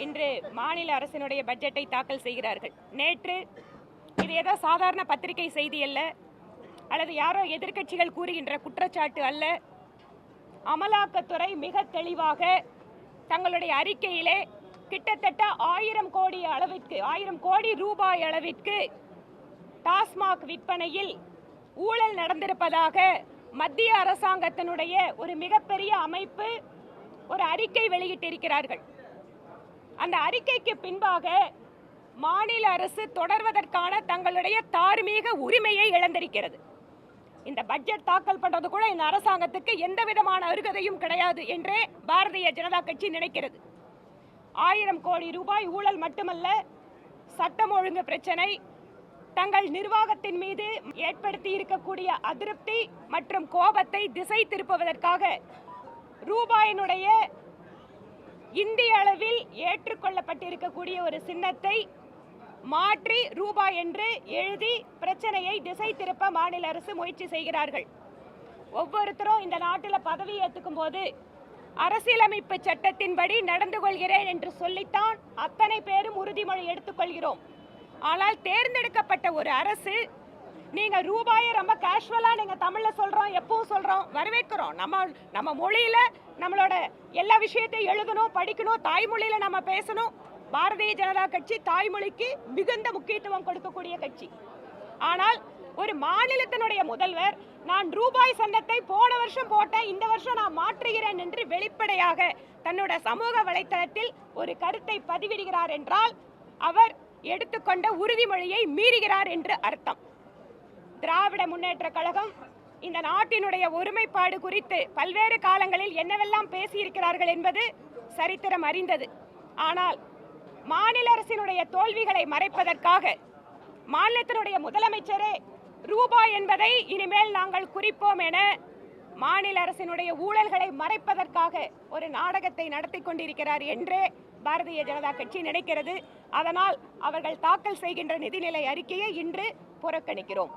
இன்று மாநில அரசினுடைய பட்ஜெட்டை தாக்கல் செய்கிறார்கள். நேற்று இது ஏதோ சாதாரண பத்திரிகை செய்தி அல்ல, அல்லது யாரோ எதிர்க்கட்சிகள் கூறுகின்ற குற்றச்சாட்டு அல்ல. அமலாக்கத்துறை மிக தெளிவாக தங்களுடைய அறிக்கையிலே கிட்டத்தட்ட 1000 கோடி ரூபாய் அளவிற்கு டாஸ்மாக் விற்பனையில் ஊழல் நடந்திருப்பதாக மத்திய அரசாங்கத்தினுடைய ஒரு மிகப்பெரிய அமைப்பு ஒரு அறிக்கை வெளியிட்டிருக்கிறார்கள். அந்த அறிக்கைக்கு பின்பாக மாநில அரசு தொடர்வதற்கான தங்களுடைய தார்மீக உரிமையை இழந்திருக்கிறது. இந்த பட்ஜெட் தாக்கல் பண்றது கூட இந்த அரசாங்கத்துக்கு எந்த விதமான அருகதையும் கிடையாது என்றே பாரதிய ஜனதா கட்சி நினைக்கிறது. 1000 கோடி ரூபாய் ஊழல் மட்டுமல்ல, சட்டம் ஒழுங்கு பிரச்சனை, தங்கள் நிர்வாகத்தின் மீது ஏற்படுத்தி இருக்கக்கூடிய அதிருப்தி மற்றும் கோபத்தை திசை திருப்புவதற்காக ரூபாயினுடைய இந்திய அளவில் ஏற்றுக்கொள்ளப்பட்டிருக்கக்கூடிய ஒரு சின்னத்தை மாற்றி ரூபாய் என்று எழுதி பிரச்சனையை திசை திருப்ப மாநில அரசு முயற்சி செய்கிறார்கள். ஒவ்வொருத்தரும் இந்த நாட்டில் பதவி ஏற்றுக்கும் போது அரசியலமைப்பு சட்டத்தின்படி நடந்து கொள்கிறேன் என்று சொல்லித்தான் அத்தனை பேரும் உறுதிமொழி எடுத்துக்கொள்கிறோம். ஆனால் தேர்ந்தெடுக்கப்பட்ட ஒரு அரசு நீங்க ரூபாயை ரொம்ப கேஷுவலா நீங்க தமிழ்ல சொல்றோம், எப்பவும் சொல்றோம், வரவேற்கிறோம். நம்ம மொழியில நம்மளோட எல்லா விஷயத்தையும் எழுதணும், படிக்கணும், தாய்மொழியில நம்ம பேசணும். பாரதிய ஜனதா கட்சி தாய்மொழிக்கு மிகுந்த முக்கியத்துவம் கொடுக்கக்கூடிய கட்சி. ஆனால் ஒரு மாநிலத்தினுடைய முதல்வர் நான் ரூபாய் சந்தத்தை போன வருஷம் போட்டேன், இந்த வருஷம் நான் மாற்றுகிறேன் என்று வெளிப்படையாக தன்னோட சமூக வலைத்தளத்தில் ஒரு கருத்தை பதிவிடுகிறார் என்றால் அவர் எடுத்துக்கொண்ட உறுதிமொழியை மீறுகிறார் என்று அர்த்தம். திராவிட முன்னேற்ற கழகம் இந்த நாட்டினுடைய ஒருமைப்பாடு குறித்து பல்வேறு காலங்களில் என்னவெல்லாம் பேசியிருக்கிறார்கள் என்பது சரித்திரம் அறிந்தது. ஆனால் மாநில அரசினுடைய தோல்விகளை மறைப்பதற்காக மாநிலத்தினுடைய முதலமைச்சரே ரூபாய் என்பதை இனிமேல் நாங்கள் குறிப்போம் என மாநில அரசினுடைய ஊழல்களை மறைப்பதற்காக ஒரு நாடகத்தை நடத்தி கொண்டிருக்கிறார் என்றே பாரதிய ஜனதா கட்சி நினைக்கிறது. அதனால் அவர்கள் தாக்கல் செய்கின்ற நிதிநிலை அறிக்கையை இன்று புறக்கணிக்கிறோம்.